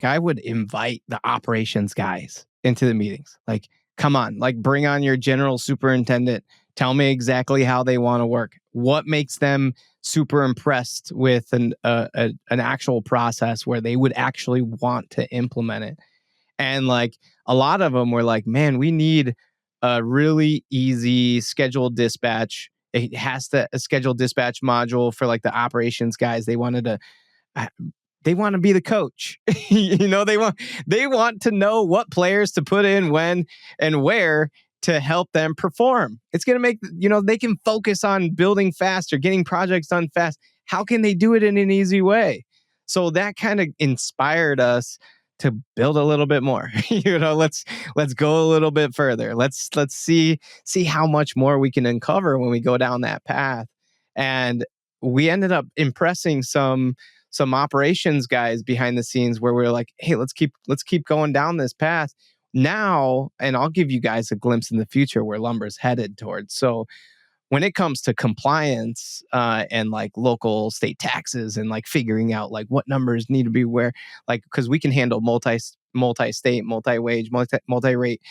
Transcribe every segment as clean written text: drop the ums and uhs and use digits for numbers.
I would invite the operations guys into the meetings. Like, come on, like bring on your general superintendent. Tell me exactly how they want to work. What makes them super impressed with an actual process where they would actually want to implement it. And like a lot of them were like, man, we need a really easy scheduled dispatch. It has a scheduled dispatch module for like the operations guys. They wanted to they want to be the coach. They want to know what players to put in when and where to help them perform. It's going to make, they can focus on building faster, getting projects done fast. How can they do it in an easy way? So that kind of inspired us to build a little bit more. Let's go a little bit further. Let's see how much more we can uncover when we go down that path. And we ended up impressing some operations guys behind the scenes where we're like, hey, let's keep going down this path now. And I'll give you guys a glimpse in the future where lumber's headed towards. So when it comes to compliance and like local state taxes and like figuring out like what numbers need to be where, like, because we can handle multi-state, multi-wage, multi-rate,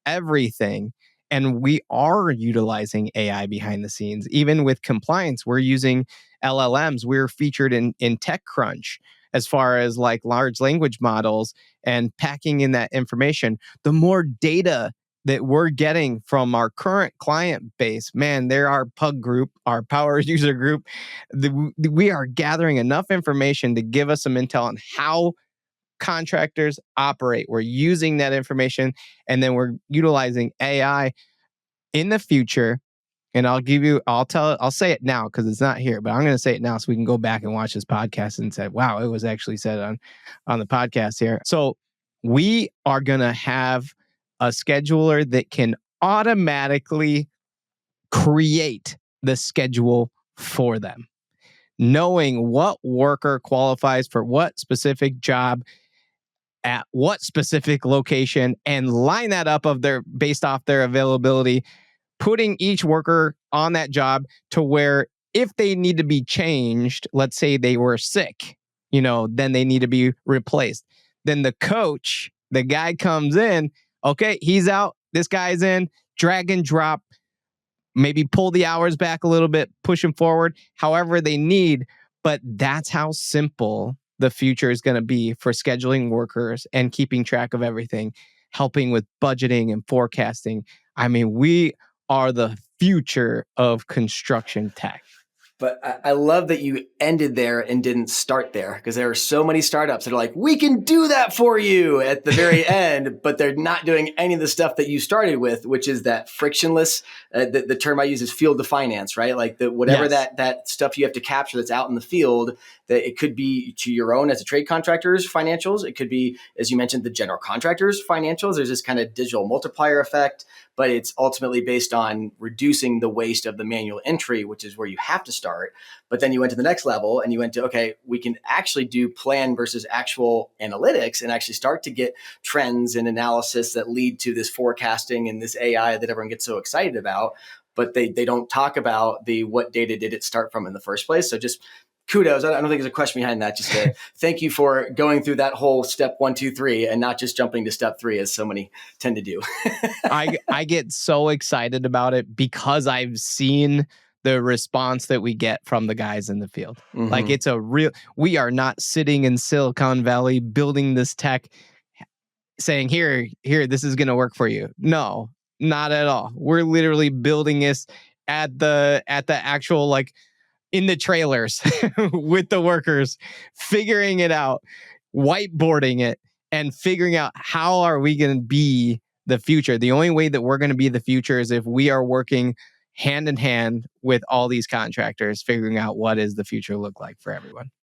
everything. And we are utilizing AI behind the scenes. Even with compliance, we're using LLMs. We're featured in TechCrunch as far as like large language models and packing in that information. The more data that we're getting from our current client base, man, they're our PUG group, our power user group. We are gathering enough information to give us some intel on how contractors operate. We're using that information, and then we're utilizing AI in the future. And I'll say it now because it's not here, but I'm going to say it now so we can go back and watch this podcast and say, wow, it was actually said on the podcast here. So we are going to have a scheduler that can automatically create the schedule for them, knowing what worker qualifies for what specific job at what specific location, and line that up based off their availability, putting each worker on that job to where if they need to be changed, let's say they were sick, then they need to be replaced. Then the coach, the guy comes in, okay, he's out, this guy's in, drag and drop, maybe pull the hours back a little bit, push them forward, however they need. But that's how simple the future is going to be for scheduling workers and keeping track of everything, helping with budgeting and forecasting. I mean, we are the future of construction tech. But I love that you ended there and didn't start there, because there are so many startups that are like, we can do that for you at the very end, but they're not doing any of the stuff that you started with, which is that frictionless, the term I use is field to finance, right? Like whatever Yes. that stuff you have to capture that's out in the field, that it could be to your own as a trade contractor's financials. It could be, as you mentioned, the general contractor's financials. There's this kind of digital multiplier effect, but it's ultimately based on reducing the waste of the manual entry, which is where you have to start. But then you went to the next level and you went to, okay, we can actually do plan versus actual analytics and actually start to get trends and analysis that lead to this forecasting and this AI that everyone gets so excited about. But they don't talk about what data did it start from in the first place. So just kudos. I don't think there's a question behind that. Just thank you for going through that whole step 1, 2, 3 and not just jumping to step 3 as so many tend to do. I get so excited about it because I've seen the response that we get from the guys in the field. Mm-hmm. Like we are not sitting in Silicon Valley building this tech saying, here, this is going to work for you. No, not at all. We're literally building this at the actual, like, in the trailers with the workers, figuring it out, whiteboarding it, and figuring out how are we going to be the future. The only way that we're going to be the future is if we are working hand in hand with all these contractors, figuring out what does the future look like for everyone.